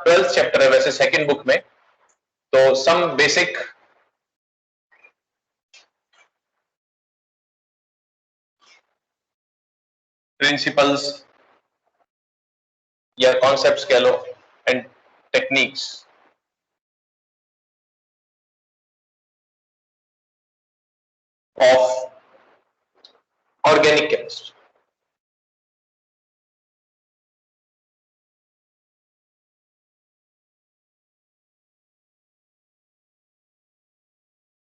12th chapter है वैसे second book में, तो सम बेसिक प्रिंसिपल्स या कॉन्सेप्ट्स कह लो and techniques of organic chemistry.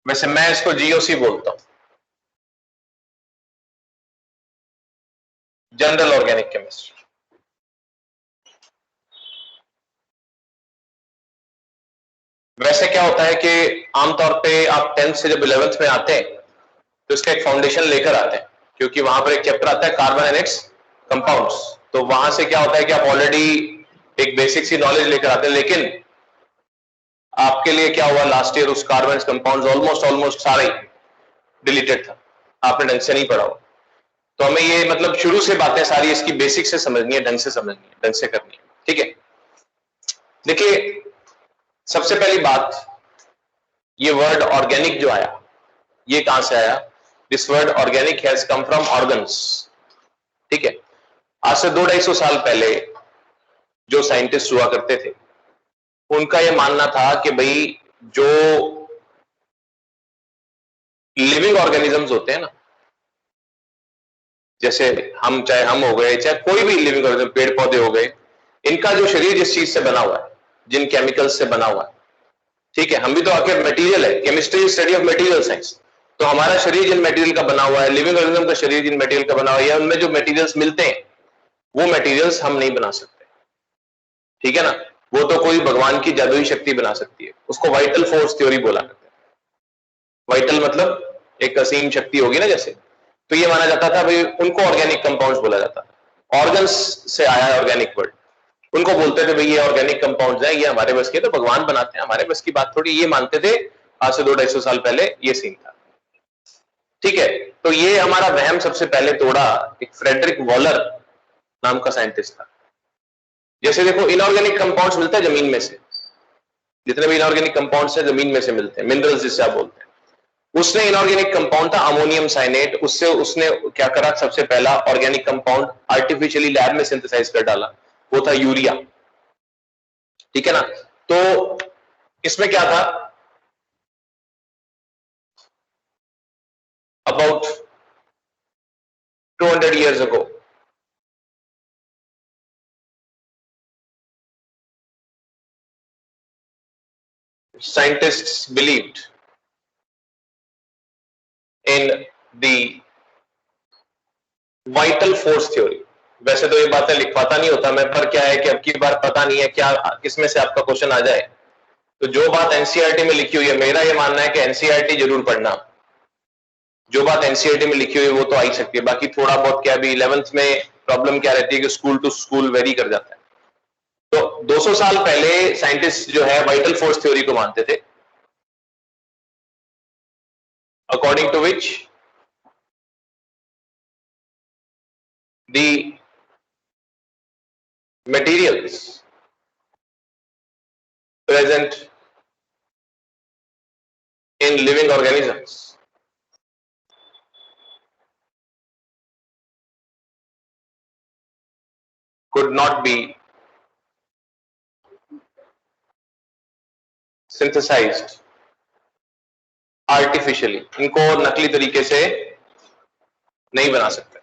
वैसे मैं इसको जीओसी बोलता हूं, जनरल ऑर्गेनिक केमिस्ट्री। वैसे क्या होता है कि आमतौर पे आप 10th से जब 11th में आते हैं तो इसका एक फाउंडेशन लेकर आते हैं, क्योंकि वहां पर एक चैप्टर आता है कार्बन एंड इट्स कंपाउंड्स। तो वहां से क्या होता है कि आप ऑलरेडी एक बेसिक सी नॉलेज लेकर आते हैं, लेकिन आपके लिए क्या हुआ लास्ट ईयर, उस कार्बन कंपाउंड्स ऑलमोस्ट सारे डिलीटेड था, आपने ढंग से नहीं पढ़ा हो। तो हमें ये मतलब शुरू से बातें सारी इसकी बेसिक से समझनी है, ढंग से समझनी है, ढंग से करनी है, ठीक है। देखिए सबसे पहली बात, ये वर्ड ऑर्गेनिक जो आया ये कहां से आया? This word organic has come from organs, ठीक है। आज से 200-250 साल पहले जो साइंटिस्ट हुआ करते थे उनका यह मानना था कि भाई जो लिविंग ऑर्गेनिजम्स होते हैं ना, जैसे हम, चाहे हम हो गए, चाहे कोई भी लिविंग ऑर्गेनिज्म, पेड़ पौधे हो गए, इनका जो शरीर जिस चीज से बना हुआ है, जिन केमिकल्स से बना हुआ है, ठीक है, हम भी तो आखिर मटेरियल है, chemistry study of material science. तो हमारा शरीर जिन मटेरियल का बना हुआ है, लिविंग ऑर्गेनिज्म का शरीर जिन मटेरियल का बना हुआ है, उनमें जो मटेरियल्स मिलते हैं वो मटेरियल्स हम नहीं बना सकते, ठीक है ना। वो तो कोई भगवान की जादुई शक्ति बना सकती है, उसको वाइटल फोर्स थ्योरी बोला करते हैं। वाइटल मतलब एक असीम शक्ति होगी ना जैसे, तो ये माना जाता था भाई, उनको ऑर्गेनिक कंपाउंड्स बोला जाता है। ऑर्गन्स से आया है ऑर्गेनिक वर्ड, उनको बोलते थे भाई ये ऑर्गेनिक कंपाउंड्स हैं, ये हमारे बस के, तो भगवान बनाते हैं, हमारे बस की बात थोड़ी, ये मानते थे। आज से 200-250 साल पहले ये सीन था, ठीक है। तो ये हमारा वहम सबसे पहले तोड़ा एक फ्रेडरिक वॉलर नाम का साइंटिस्ट था। जैसे देखो इनऑर्गेनिक कंपाउंड्स मिलता है जमीन में से, जितने भी इनऑर्गेनिक कंपाउंड्स हैं जमीन में से मिलते हैं, मिनरल्स जिससे आप बोलते हैं। उसने इनऑर्गेनिक कंपाउंड था अमोनियम साइनेट, उससे उसने क्या करा, सबसे पहला ऑर्गेनिक कंपाउंड आर्टिफिशियली लैब में सिंथेसाइज कर डाला, वो था यूरिया, ठीक है ना। तो इसमें क्या था, about 200 years ago scientists believed in the vital force theory. वैसे तो ये बातें लिख पाता नहीं होता मैं, पर क्या है कि अब की बार पता नहीं है क्या किसमें से आपका क्वेश्चन आ जाए। तो जो बात एनसीईआरटी में लिखी हुई है, मेरा ये मानना है कि एनसीईआरटी जरूर पढ़ना, जो बात एनसीईआरटी में लिखी हुई है वो तो आ ही सकती है, बाकी थोड़ा बहुत क्या भी 11th में प्रॉब्लम क्या रहती है कि स्कूल टू स्कूल वेरी कर जाता है। तो 200 साल पहले साइंटिस्ट जो है वाइटल फोर्स थ्योरी को मानते थे, according to which the materials present in living organisms could not be synthesized artificially, इनको नकली तरीके से नहीं बना सकते,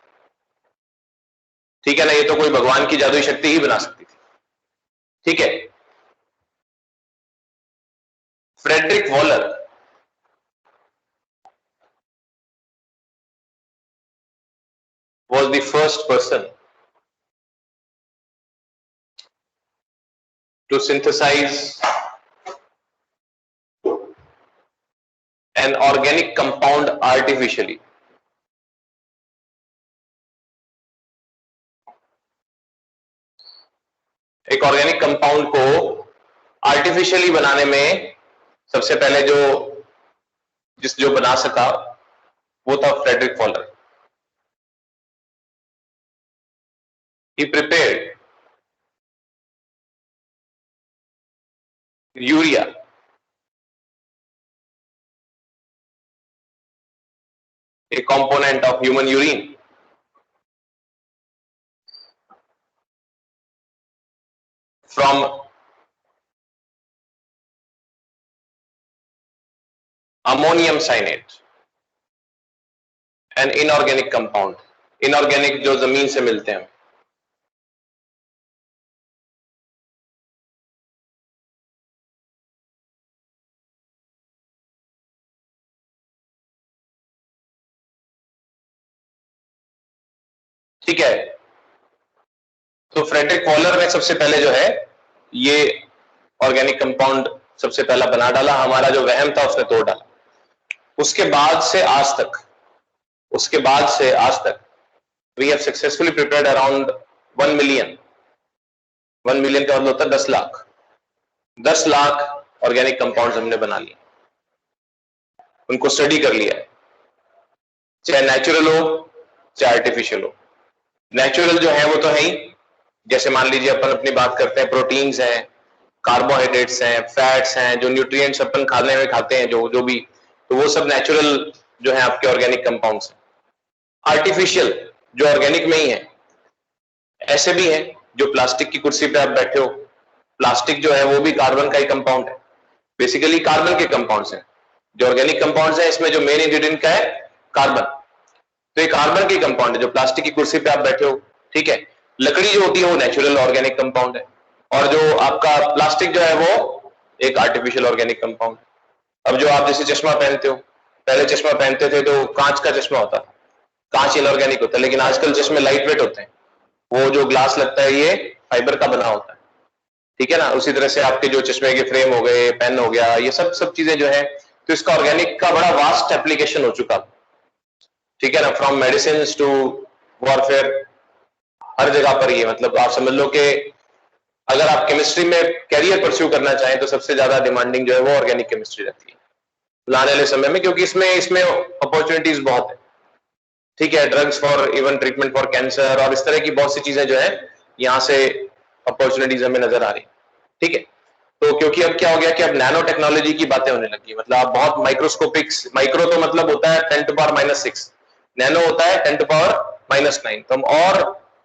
ठीक है ना। ये तो कोई भगवान की जादुई शक्ति ही बना सकती थी, ठीक है। Frederick Wohler was the first person to synthesize an organic compound artificially. एक ऑर्गेनिक कंपाउंड को आर्टिफिशियली बनाने में सबसे पहले जो बना सका वो था Frederick Wohler. He prepared urea, a component of human urine. From ammonium cyanide, an inorganic compound. Inorganic जो जमीन से मिलते हैं। ठीक है, तो फ्रेडरिक वॉलर ने सबसे पहले जो है ये ऑर्गेनिक कंपाउंड सबसे पहला बना डाला, हमारा जो वहम था उसने तोड़ डाला। उसके बाद से आज तक we have successfully prepared around 1 million. 1 million का मतलब होता है 10 लाख ऑर्गेनिक कंपाउंड्स हमने बना लिए, उनको स्टडी कर लिया है, चाहे नेचुरल हो चाहे आर्टिफिशियल हो। नेचुरल जो है वो तो है ही, जैसे मान लीजिए अपन अपनी बात करते हैं, प्रोटीन्स हैं, कार्बोहाइड्रेट्स हैं, फैट्स हैं, जो न्यूट्रिएंट्स अपन खाने में खाते हैं, जो भी, तो वो सब नेचुरल जो है आपके ऑर्गेनिक कंपाउंड्स हैं। आर्टिफिशियल जो ऑर्गेनिक में ही है, ऐसे भी हैं जो प्लास्टिक की कुर्सी पे आप बैठे हो, प्लास्टिक जो है वो भी कार्बन का ही कंपाउंड है, बेसिकली कार्बन के कंपाउंड्स हैं। जो ऑर्गेनिक कंपाउंड्स हैं इसमें जो मेन इंग्रेडिएंट का है कार्बन, तो ये कार्बन की कंपाउंड है जो प्लास्टिक की कुर्सी पे आप बैठे हो। ठीक है, लकड़ी जो होती है वो नेचुरल ऑर्गेनिक कंपाउंड है, और जो आपका प्लास्टिक जो है वो एक आर्टिफिशियल ऑर्गेनिक कंपाउंड। अब जो आप जैसे चश्मा पहनते हो, पहले चश्मा पहनते थे तो कांच का चश्मा होता था, कांच इनऑर्गेनिक होता है, लेकिन आजकल चश्मे लाइट वेट होते हैं, वो जो ग्लास लगता है ये फाइबर का बना होता है। ठीक है ना, उसी तरह से आपके जो चश्मे के फ्रेम हो गए, पेन हो गया, ये सब चीजें जो है, तो इसका ऑर्गेनिक का बड़ा वास्ट एप्लीकेशन हो चुका। ठीक है ना, फ्रॉम मेडिसिन टू वॉरफेयर, हर जगह पर ये, मतलब आप समझ लो कि अगर आप केमिस्ट्री में कैरियर परस्यू करना चाहें तो सबसे ज्यादा डिमांडिंग जो है वो ऑर्गेनिक केमिस्ट्री रहती है लाने वाले समय में, क्योंकि इसमें अपॉर्चुनिटीज बहुत है। ठीक है, drugs for even treatment for cancer और इस तरह की बहुत सी चीजें जो है यहां से अपॉर्चुनिटीज हमें नजर आ रही। ठीक है, तो क्योंकि अब क्या हो गया कि अब नैनो टेक्नोलॉजी की बातें होने लगी, मतलब आप बहुत माइक्रोस्कोपिक्स, माइक्रो तो मतलब होता है 10⁻⁻⁶, नैनो होता है 10⁻⁻⁹, तो हम और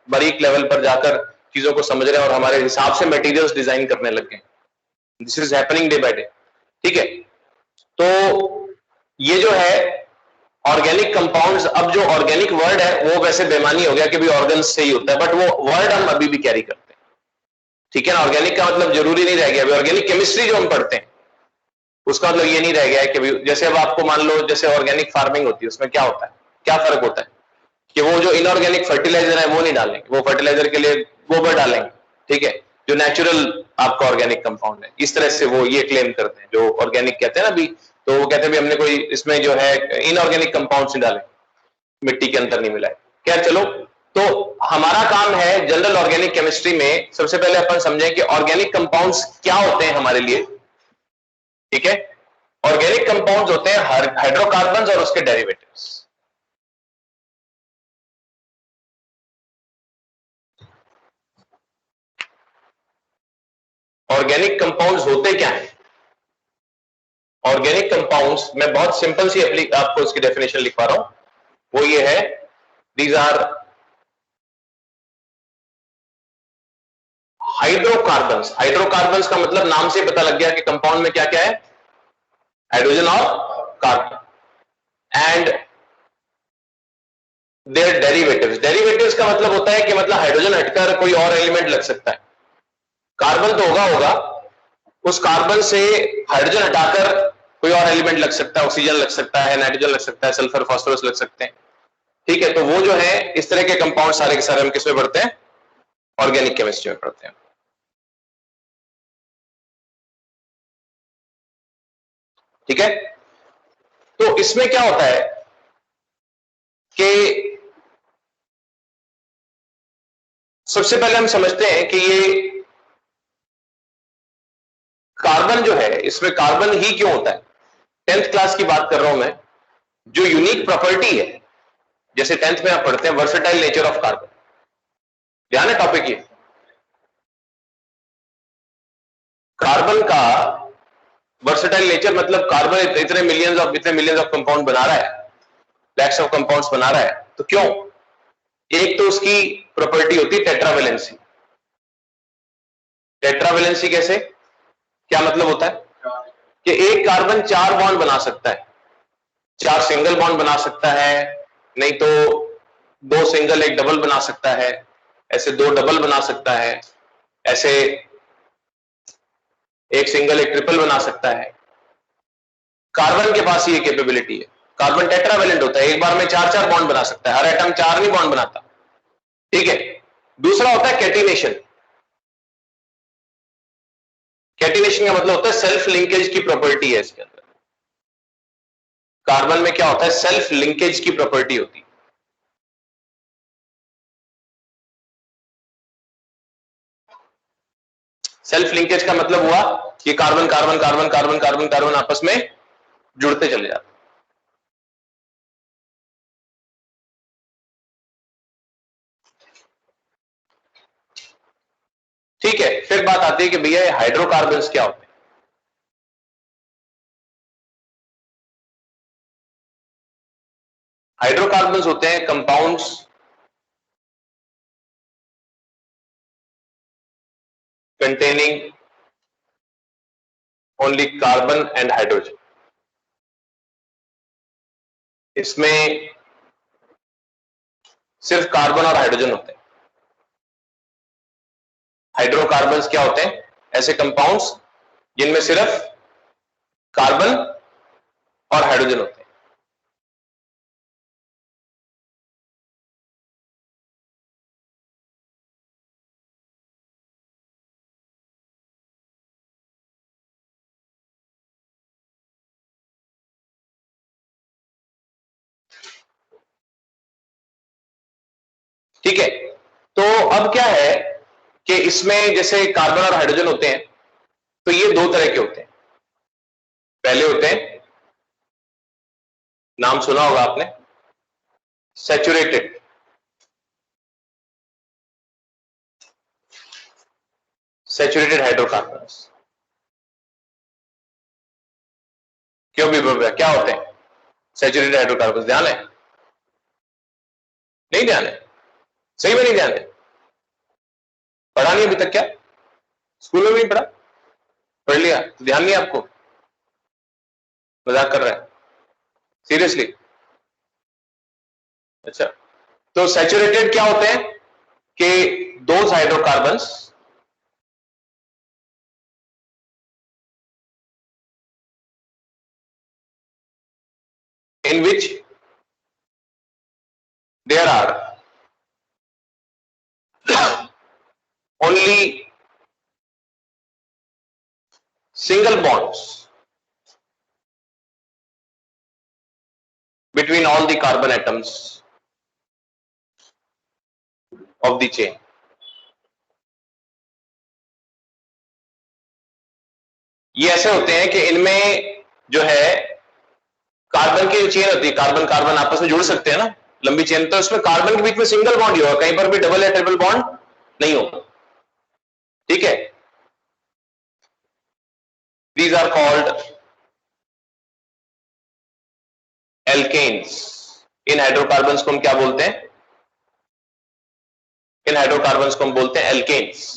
बारीक लेवल पर जाकर चीजों को समझ रहे हैं और हमारे हिसाब से मटेरियल्स डिजाइन करने लग गए। This is happening day by day. ठीक है, तो ये जो है ऑर्गेनिक कंपाउंड्स, अब जो ऑर्गेनिक वर्ड है वो वैसे बेमानी हो गया कि भी ऑर्गन से ही होता है, बट वो वर्ड हम अभी भी कैरी करते हैं। ठीक है ना, ऑर्गेनिक का मतलब जरूरी नहीं रह गया। अभी ऑर्गेनिक केमिस्ट्री जो हम पढ़ते हैं उसका मतलब ये नहीं रह गया है कि जैसे अब आपको मान लो जैसे ऑर्गेनिक फार्मिंग होती है, उसमें क्या होता है, क्या फर्क होता है कि वो जो इनऑर्गेनिक फर्टिलाइजर है वो नहीं डालेंगे, वो फर्टिलाइजर के लिए गोबर डालेंगे। ठीक है, जो नेचुरल आपका ऑर्गेनिक कंपाउंड है, इस तरह से वो ये क्लेम करते हैं जो ऑर्गेनिक कहते हैं ना अभी, तो वो कहते हैं भी हमने कोई इसमें जो है इनऑर्गेनिक कंपाउंड नहीं डाले, मिट्टी के अंदर नहीं मिलाए। खैर चलो, तो हमारा काम है जनरल ऑर्गेनिक केमिस्ट्री में सबसे पहले अपन समझें कि ऑर्गेनिक कंपाउंड्स क्या होते हैं हमारे लिए। ठीक है, ऑर्गेनिक कंपाउंड्स होते हैं हाइड्रोकार्बन्स और उसके डेरिवेटिव्स। ऑर्गेनिक कंपाउंड्स होते क्या हैं? ऑर्गेनिक कंपाउंड्स, मैं बहुत सिंपल सी आपको इसकी डेफिनेशन लिख पा रहा हूं, वो ये है, दीज आर हाइड्रोकार्बन्स। हाइड्रोकार्बन्स का मतलब नाम से पता लग गया कि कंपाउंड में क्या क्या है, हाइड्रोजन और carbon, and their derivatives. Derivatives का मतलब होता है कि मतलब हाइड्रोजन हटकर कोई और एलिमेंट लग सकता है, कार्बन तो होगा, उस कार्बन से हाइड्रोजन हटाकर कोई और एलिमेंट लग सकता है, ऑक्सीजन लग सकता है, नाइट्रोजन लग सकता है, सल्फर फास्फोरस लग सकते हैं। ठीक है, तो वो जो है इस तरह के कंपाउंड सारे के सारे हम किसमें पढ़ते हैं, ऑर्गेनिक केमिस्ट्री में पढ़ते हैं। ठीक है, तो इसमें क्या होता है कि सबसे पहले हम समझते हैं कि ये कार्बन जो है, इसमें कार्बन ही क्यों होता है। 10th क्लास की बात कर रहा हूं मैं, जो यूनिक प्रॉपर्टी है, जैसे 10th में आप पढ़ते हैं वर्सेटाइल नेचर ऑफ कार्बन, ध्यान है टॉपिक ये, कार्बन का वर्सेटाइल नेचर मतलब कार्बन इतने मिलियंस ऑफ कंपाउंड बना रहा है, लैक्स ऑफ कंपाउंड्स बना रहा है, तो क्यों? एक तो उसकी प्रॉपर्टी होती है टेट्रावेलेंसी। टेट्रावेलेंसी कैसे, क्या मतलब होता है कि एक कार्बन 4 बॉन्ड बना सकता है, 4 सिंगल बॉन्ड बना सकता है, नहीं तो 2 सिंगल एक डबल बना सकता है, ऐसे 2 डबल बना सकता है, ऐसे एक सिंगल एक ट्रिपल बना सकता है। कार्बन के पास ये कैपेबिलिटी है। कार्बन टेट्रावेलेंट होता है, एक बार में 4 बॉन्ड बना सकता है, हर एटम 4 नहीं बॉन्ड बनाता, ठीक है। दूसरा होता है कैटिनेशन। कैटिनेशन का मतलब होता है सेल्फ लिंकेज की प्रॉपर्टी है इसके अंदर। कार्बन में क्या होता है, सेल्फ लिंकेज की प्रॉपर्टी होती है। सेल्फ लिंकेज का मतलब हुआ कि carbon carbon carbon carbon carbon carbon आपस में जुड़ते चले जाते। ठीक है, फिर बात आती है कि भैया ये हाइड्रोकार्बन्स क्या होते हैं। हाइड्रोकार्बन्स होते हैं compounds containing only carbon and hydrogen। इसमें सिर्फ कार्बन और हाइड्रोजन होते हैं। हाइड्रोकार्बन्स क्या होते हैं, ऐसे कंपाउंड्स जिनमें सिर्फ कार्बन और हाइड्रोजन होते हैं। ठीक है, तो अब क्या है कि इसमें जैसे कार्बन और हाइड्रोजन होते हैं, तो ये 2 तरह के होते हैं। पहले होते हैं, नाम सुना होगा आपने, सैचुरेटेड। Saturated hydrocarbons. क्यों भी क्या होते हैं सैचुरेटेड हाइड्रोकार्बन्स, ध्यान है? नहीं ध्यान है? सही में नहीं ध्यान है? पढ़ा नहीं अभी तक क्या, स्कूल में भी नहीं पढ़ा? पढ़ लिया, ध्यान नहीं आपको? मजाक कर रहा है? सीरियसली? अच्छा, तो सैचुरेटेड क्या होते हैं कि those hydrocarbons in which there are only single bonds between all the carbon atoms of the chain। ये ऐसे होते हैं कि इनमें जो है कार्बन की जो चेन होती है, कार्बन कार्बन आपस में जुड़ सकते हैं ना, लंबी चेन, तो इसमें कार्बन के बीच में सिंगल बॉन्ड ही होगा, कहीं पर भी डबल या ट्रिपल बॉन्ड नहीं होगा। ठीक है, दीज आर कॉल्ड एल्केन्स। इन हाइड्रोकार्बन्स को हम क्या बोलते हैं, इन हाइड्रोकार्बन्स को हम बोलते हैं एल्केन्स।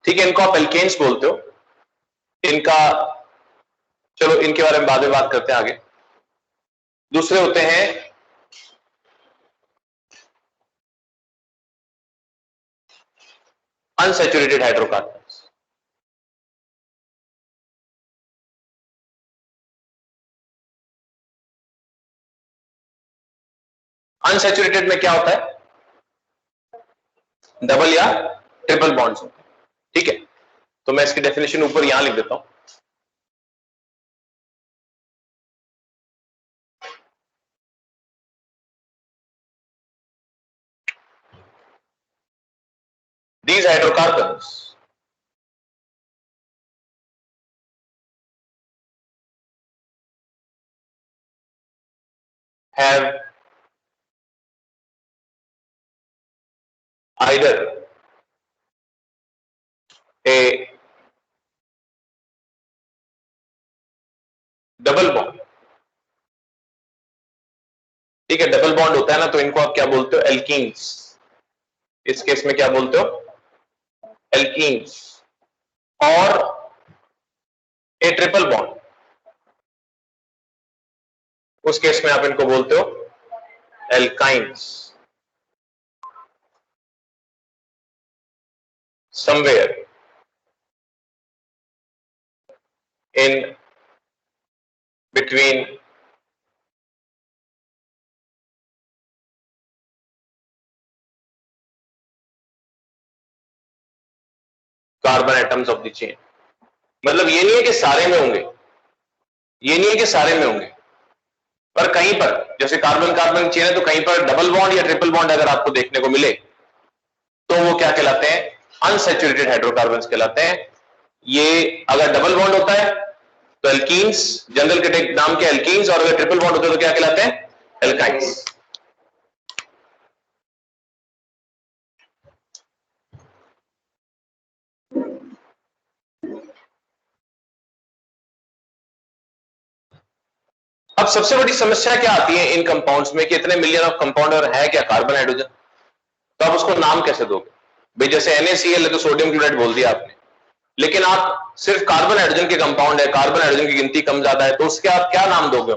ठीक है, इनको आप एल्केन्स बोलते हो। इनका, चलो इनके बारे में बाद में बात करते हैं आगे। दूसरे होते हैं अनसैचुरेटेड हाइड्रोकार्बन्स। अनसैचुरेटेड में क्या होता है, डबल या ट्रिपल बॉन्ड्स होते हैं। ठीक है, तो मैं इसकी डेफिनेशन ऊपर यहां लिख देता हूं। These hydrocarbons have either a double bond, ठीक है, डबल बॉन्ड होता है ना, तो इनको आप क्या बोलते हो, एल्कीन्स। इस केस में क्या बोलते हो, एल्कीन्स। और ए ट्रिपल बॉन्ड, उस केस में आप इनको बोलते हो alkynes. Somewhere in between carbon atoms of the chain. मतलब ये नहीं है कि सारे में होंगे, ये नहीं है कि सारे में होंगे, पर कहीं पर, जैसे कार्बन कार्बन चेन है तो कहीं पर डबल बॉन्ड या ट्रिपल बॉन्ड अगर आपको देखने को मिले तो वो क्या कहलाते हैं, अनसैचुरेटेड हाइड्रोकार्बन्स कहलाते हैं। ये अगर डबल बॉन्ड होता है तो एल्कीन्स, जनरल के नाम के एल्कीन्स, और अगर ट्रिपल बॉन्ड होता है तो क्या कहलाते हैं, एल्काइंस। अब सबसे बड़ी समस्या क्या आती है इन कंपाउंड्स में कि इतने मिलियन ऑफ कंपाउंड और है क्या कार्बन हाइड्रोजन, तो आप उसको नाम कैसे दोगे भाई। जैसे NaCl है तो सोडियम क्लोराइड बोल दिया आपने, लेकिन आप सिर्फ कार्बन हाइड्रोजन के कंपाउंड है, कार्बन हाइड्रोजन की गिनती कम ज्यादा है, तो उसके आप क्या नाम दोगे।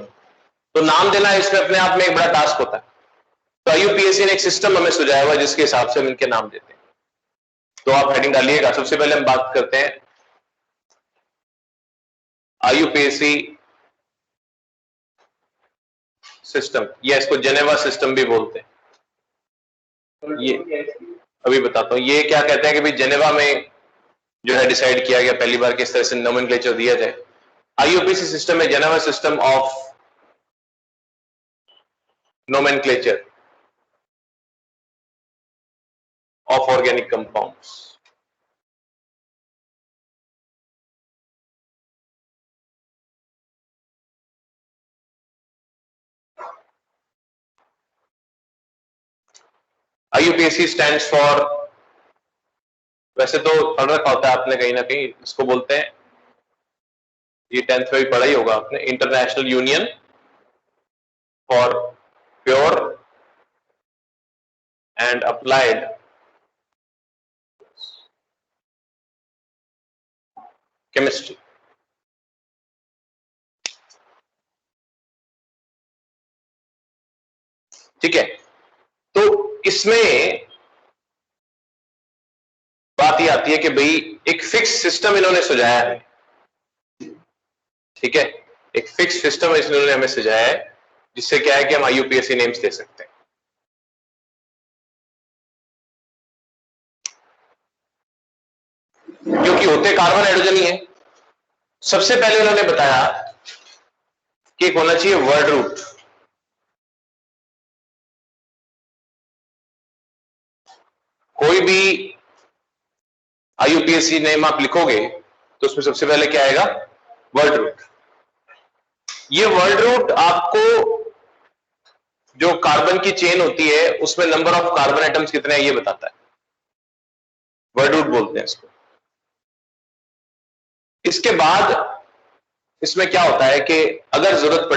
तो नाम देना इसमें अपने आप में एक बड़ा टास्क होता है। तो IUPAC ने एक सिस्टम हमें सुझाया हुआ जिसके हिसाब से हम इनके नाम देते हैं। तो आप हेडिंग डालिएगा। सबसे पहले हम बात करते हैं IUPAC सिस्टम, या इसको जेनेवा सिस्टम भी बोलते हैं। ये अभी बताता हूं, ये क्या कहते हैं कि भाई जेनेवा में जो है डिसाइड किया गया पहली बार किस तरह से नोमेनक्लेचर दिया जाए। IUPAC सिस्टम है Geneva system of nomenclature of organic compounds. IUPAC stands for, वैसे तो पढ़ रखा होता है आपने कहीं ना कहीं, इसको बोलते हैं, ये 10th में भी पढ़ा ही होगा आपने, international union for pure and applied chemistry. ठीक है, तो इसमें बात ये आती है कि भाई एक फिक्स सिस्टम इन्होंने सुझाया है। ठीक है, एक फिक्स सिस्टम इन्होंने हमें सुझाया है जिससे क्या है कि हम IUPAC नेम्स दे सकते हैं। क्योंकि होते कार्बन हाइड्रोजन ही है। सबसे पहले उन्होंने बताया कि एक होना चाहिए वर्ड रूट। कोई भी IUPAC नेम आप लिखोगे तो उसमें सबसे पहले क्या आएगा, वर्ड रूट। ये वर्ड रूट आपको जो कार्बन की चेन होती है उसमें नंबर ऑफ कार्बन एटम्स कितने हैं ये बताता है, वर्ड रूट बोलते हैं इसको। इसके बाद इसमें क्या होता है कि अगर जरूरत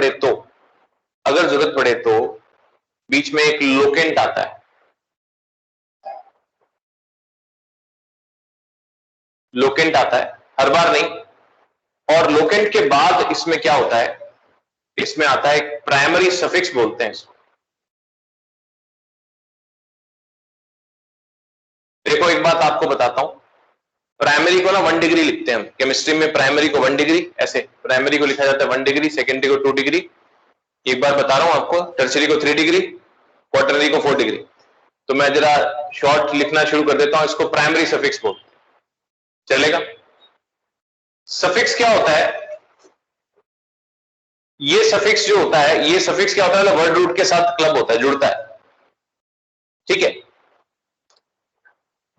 पड़े तो बीच में एक लोकेंट आता है। लोकेंट आता है, हर बार नहीं। और लोकेंट के बाद इसमें क्या होता है, इसमें आता है एक प्राइमरी सफिक्स बोलते हैं इसको। देखो एक बात आपको बताता हूं, प्राइमरी को ना 1 डिग्री लिखते हैं हम केमिस्ट्री में। प्राइमरी को 1 डिग्री, ऐसे प्राइमरी को लिखा जाता है 1 डिग्री, सेकेंडरी को 2 डिग्री। एक बार बता रहा हूं आपको, टर्सरी को 3 डिग्री, क्वार्टरनरी को 4 डिग्री। तो मैं जरा शॉर्ट लिखना शुरू कर देता हूं, इसको प्राइमरी सफिक्स बोलते हैं, चलेगा? सफिक्स क्या होता है? ये सफिक्स जो होता है, ये सफिक्स क्या होता है? वर्ड रूट के साथ क्लब होता है, जुड़ता है, ठीक है?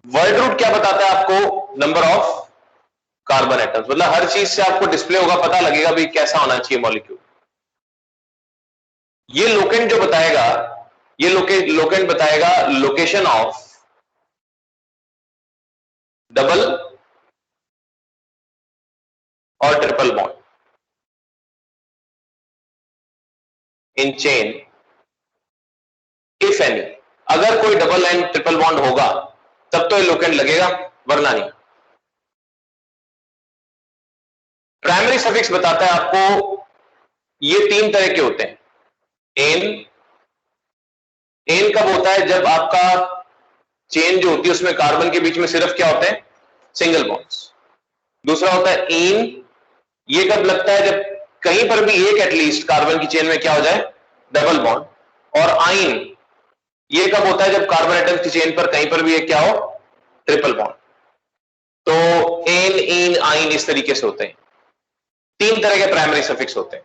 वर्ड रूट क्या बताता है आपको? नंबर ऑफ कार्बन एटम्स, मतलब हर चीज से आपको डिस्प्ले होगा, पता लगेगा भी कैसा होना चाहिए मॉलिक्यूल। ये लोकेंट जो बताएगा, ये लोकेंट बताएगा लोकेशन ऑफ डबल और triple bond in chain if any. अगर कोई डबल एंड ट्रिपल बॉन्ड होगा तब तो ये लोकेंट लगेगा, वरना नहीं। प्राइमरी सफिक्स बताता है आपको, ये 3 तरह के होते हैं। एन, एन कब होता है? जब आपका चेन जो होती है उसमें कार्बन के बीच में सिर्फ क्या होते हैं? Single bonds. दूसरा होता है इन, ये कब लगता है? जब कहीं पर भी एक एटलीस्ट कार्बन की चेन में क्या हो जाए? Double bond. और आइन, ये कब होता है? जब कार्बन एटम की चेन पर कहीं पर भी एक क्या हो? Triple bond. तो एन, इन, आइन इस तरीके से होते हैं। 3 तरह के प्राइमरी सफिक्स होते हैं।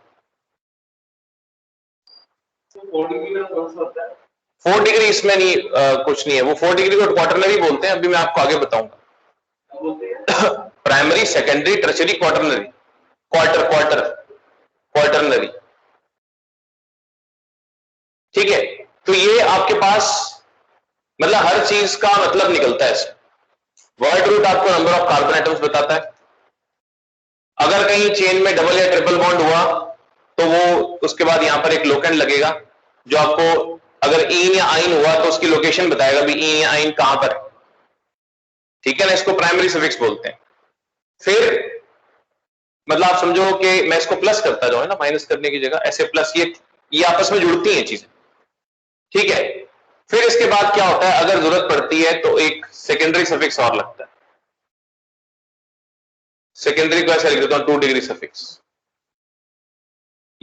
4 डिग्री इसमें नहीं, कुछ नहीं है। वो 4 डिग्री को क्वार्टरनरी बोलते हैं, अभी मैं आपको आगे बताऊंगा। Primary, secondary, tertiary, quaternary. Quaternary, ठीक है? तो ये आपके पास मतलब हर चीज का मतलब निकलता है इससे। वर्ड रूट आपको नंबर ऑफ कार्बन एटम्स बताता है। अगर कहीं चेन में डबल या ट्रिपल बॉन्ड हुआ तो वो उसके बाद यहां पर एक लोकेंट लगेगा जो आपको, अगर इन या आइन हुआ तो उसकी लोकेशन बताएगा भी इन या आइन कहां पर है, ठीक है ना? इसको प्राइमरी सफिक्स बोलते हैं। फिर मतलब आप समझो कि मैं इसको प्लस करता जाऊं ना, माइनस करने की जगह ऐसे प्लस, ये आपस में जुड़ती हैं चीजें, ठीक है? फिर इसके बाद क्या होता है? अगर जरूरत पड़ती है तो एक सेकेंडरी सफिक्स और लगता है। सेकेंडरी को ऐसे लिख देता हूं 2 डिग्री सफिक्स।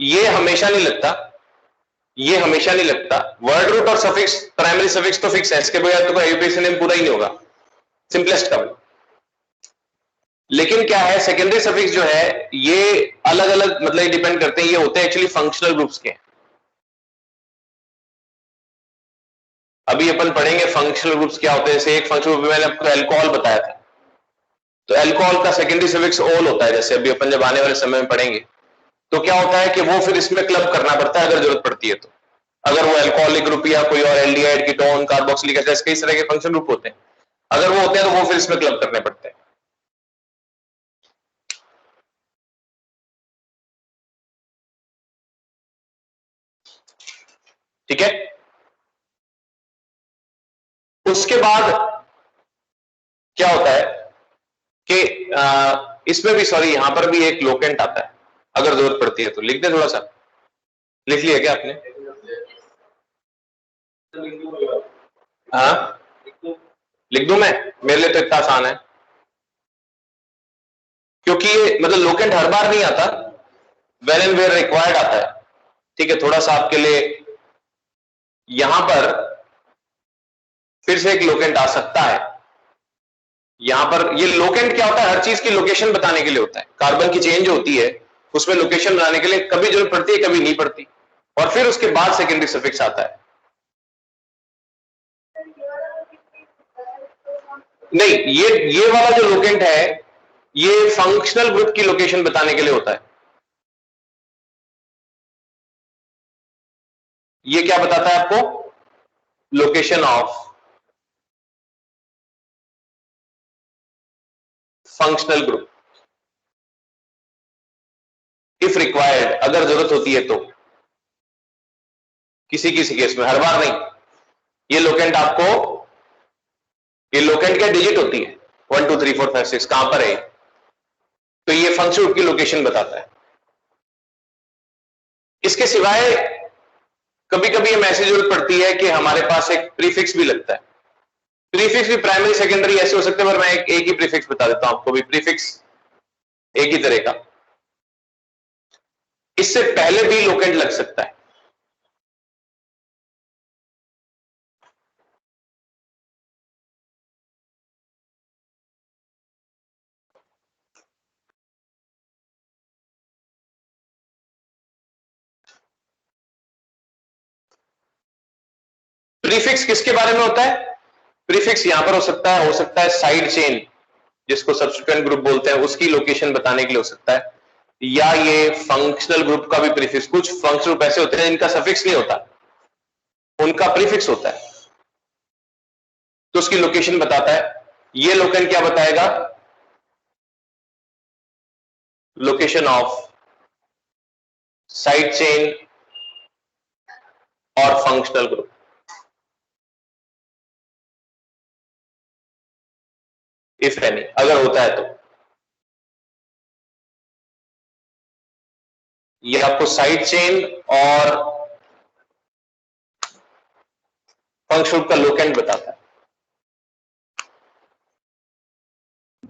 ये हमेशा नहीं लगता, ये हमेशा नहीं लगता। वर्ड रूट और सफिक्स, प्राइमरी सफिक्स तो फिक्स है, इसके बगैर तो कोई एबीसी नेम पूरा ही नहीं होगा, सिंपलेस्ट का भी। लेकिन क्या है, सेकेंडरी सफिक्स जो है ये अलग अलग मतलब डिपेंड करते हैं, ये होते हैं एक्चुअली फंक्शनल ग्रुप्स के। अभी अपन पढ़ेंगे फंक्शनल ग्रुप्स क्या होते हैं। जैसे एक फंक्शनल ग्रुप मैंने आपको अल्कोहल बताया था, तो अल्कोहल का सेकेंडरी सफिक्स ओल होता है। जैसे अभी अपन जब आने वाले समय में पढ़ेंगे तो क्या होता है कि वो फिर इसमें क्लब करना पड़ता है अगर जरूरत पड़ती है तो। अगर वो अल्कोहलिक ग्रुप या कोई और एल्डिहाइड, कीटोन, कार्बोक्सिलिक एसिड, कई तरह के फंक्शन ग्रुप होते हैं, अगर वो होते हैं तो वो फिर इसमें क्लब करने पड़ते हैं। ठीक है? उसके बाद क्या होता है कि इसमें भी, सॉरी, यहां पर भी एक लोकेंट आता है, अगर जरूरत पड़ती है तो। लिख दे थोड़ा सा, लिख लिया क्या आपने? हाँ, लिख दूं मैं? मेरे लिए तो इतना आसान है, क्योंकि ये मतलब लोकेंट हर बार नहीं आता, वेन एंड वेयर रिक्वायर्ड आता है। ठीक है, थोड़ा सा आपके लिए यहां पर फिर से एक लोकेंट आ सकता है। यहां पर ये लोकेंट क्या होता है? हर चीज की लोकेशन बताने के लिए होता है। कार्बन की चेन जो होती है उसमें लोकेशन बनाने के लिए कभी जरूरत पड़ती है, कभी नहीं पड़ती। और फिर उसके बाद सेकेंडरी सफिक्स आता है। नहीं, ये वाला जो लोकेंट है ये फंक्शनल ग्रुप की लोकेशन बताने के लिए होता है। ये क्या बताता है आपको? Location of functional group if required, अगर जरूरत होती है तो। किसी किसी केस में, हर बार नहीं। ये लोकेंट आपको, ये लोकेंट क्या डिजिट होती है? 1 2 3 4 5 6 कहां पर है? तो ये फंक्शन ग्रुप की लोकेशन बताता है। इसके सिवाय कभी कभी हमें ऐसी जरूरत पड़ती है कि हमारे पास एक प्रीफिक्स भी लगता है। प्रीफिक्स भी प्राइमरी सेकेंडरी ऐसे हो सकते हैं, पर मैं एक ही प्रीफिक्स बता देता हूं आपको भी। प्रीफिक्स एक ही तरह का, इससे पहले भी लोकेंट लग सकता है। प्रीफिक्स किसके बारे में होता है? प्रीफिक्स यहां पर हो सकता है साइड चेन जिसको सब्सिक्वेंट ग्रुप बोलते हैं उसकी लोकेशन बताने के लिए हो सकता है, या ये फंक्शनल ग्रुप का भी प्रीफिक्स। कुछ फंक्शनल ग्रुप ऐसे होते हैं जिनका सफिक्स नहीं होता, उनका प्रीफिक्स होता है, तो उसकी लोकेशन बताता है। ये लोकेशन क्या बताएगा? लोकेशन ऑफ साइड चेन और फंक्शनल ग्रुप। इफ एनी, अगर होता है तो ये आपको साइड चेन और फंक्शनल का लोकेंट बताता है।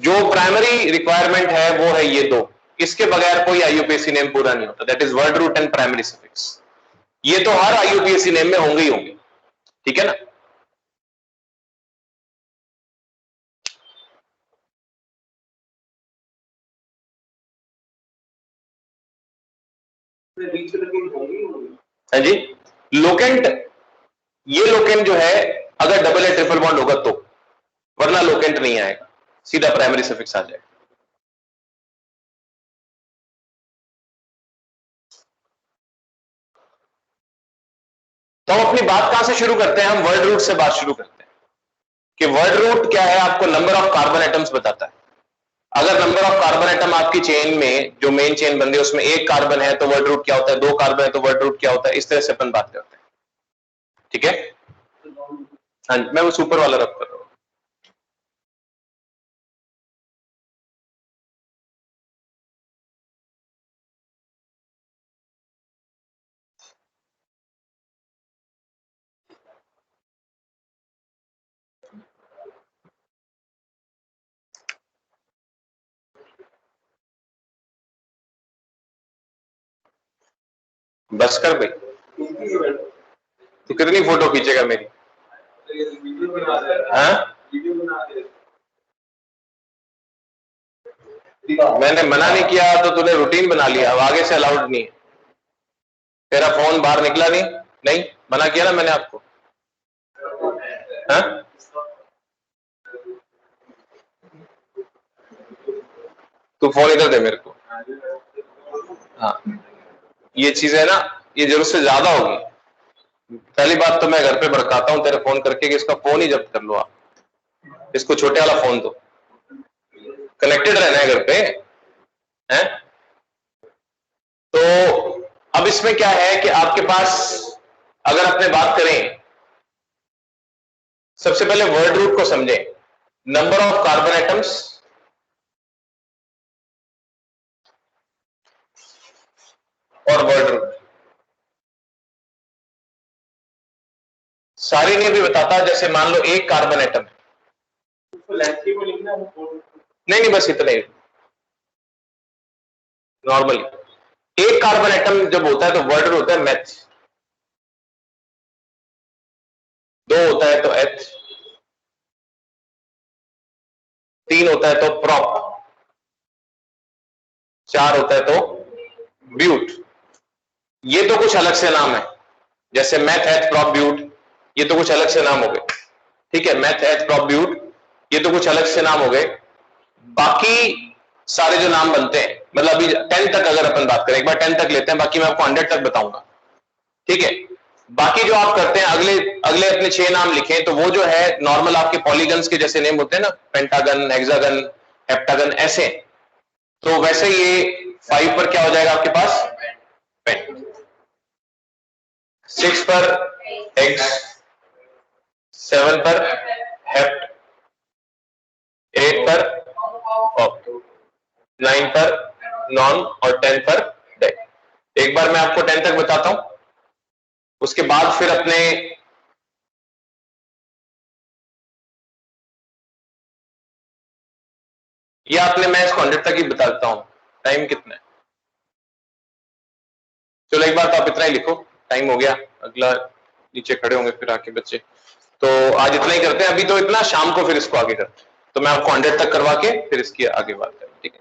जो प्राइमरी रिक्वायरमेंट है वो है ये दो, इसके बगैर कोई आईयूपीएसी नेम पूरा नहीं होता, that is word root and primary suffix. ये तो हर आईयूपीएसी नेम में होंगे ही होंगे, ठीक है ना। हाँ जी, लोकेंट, ये लोकेंट जो है अगर डबल या ट्रिपल बॉन्ड होगा तो, वरना लोकेंट नहीं आएगा, सीधा प्राइमरी सफिक्स आ जाएगा। तो हम अपनी बात कहां से शुरू करते हैं? हम वर्ड रूट से बात शुरू करते हैं कि वर्ड रूट क्या है, आपको नंबर ऑफ कार्बन एटम्स बताता है। अगर नंबर ऑफ कार्बन एटम आपकी चेन में, जो मेन चेन बन रही है उसमें एक कार्बन है तो वर्ड रूट क्या होता है, दो कार्बन है तो वर्ड रूट क्या होता है, इस तरह से अपन बात करते हैं, ठीक है। हाँ, मैं वो सुपर वाला रख कर रहा हूं। बस कर भाई, तो कितनी फोटो खींचेगा मेरी? हाँ? मैंने मना नहीं किया तो तूने रूटीन बना लिया, अब आगे से अलाउड नहीं है। तेरा फोन बाहर निकला नहीं? नहीं, मना किया ना मैंने आपको। हाँ? तू फोन इधर दे मेरे को। हाँ, ये चीज है ना, ये जरूरत से ज्यादा होगी। पहली बात तो मैं घर पे भड़काता हूँ तेरे फोन करके कि इसका फोन ही जब्त कर लो आप, इसको छोटे वाला फोन दो, कनेक्टेड रहना है घर पे, हैं? तो अब इसमें क्या है कि आपके पास, अगर अपने बात करें, सबसे पहले वर्ड रूट को समझें। नंबर ऑफ कार्बन एटम्स और वर्ड रूट। सारी ने भी बताता, जैसे मान लो एक कार्बन एटम है, नहीं नहीं बस इतना ही नॉर्मली। एक कार्बन एटम जब होता है तो वर्ड रूट होता है मैथ, दो होता है तो एच, तीन होता है तो प्रॉप, चार होता है तो ब्यूट। ये तो कुछ अलग से नाम है, जैसे मैथ एथ प्रॉप ब्यूट, ये तो कुछ अलग से नाम हो गए, ठीक है। मैथ एथ प्रॉप ब्यूट, ये तो कुछ अलग से नाम हो गए। बाकी सारे जो नाम बनते हैं, मतलब अभी 10 तक अगर अपन बात करें, एक बार 10 तक लेते हैं, बाकी मैं आपको 100 तक बताऊंगा, ठीक है। बाकी जो आप करते हैं, अगले अगले अपने 6 नाम लिखें, तो वो जो है नॉर्मल आपके पॉलीगन्स के जैसे नेम होते हैं ना, पेंटागन, हेक्सागन, हेप्टागन, ऐसे। तो वैसे ये 5 पर क्या हो जाएगा आपके पास? पेंट। 6 पर हेक्स, 7 पर हेप्ट, 8 पर ऑक्ट, 9 पर नॉन और 10 पर डेक। एक बार मैं आपको 10 तक बताता हूं, उसके बाद फिर अपने ये आपने, मैं इसको 100 तक ही बता देता हूं। टाइम कितना है? चलो एक बार तो आप इतना ही लिखो, टाइम हो गया, अगला नीचे खड़े होंगे फिर आके बच्चे। तो आज इतना ही करते हैं अभी, तो इतना, शाम को फिर इसको आगे करते हैं। तो मैं आपको 100 तक करवा के फिर इसकी आगे बात करें, ठीक है।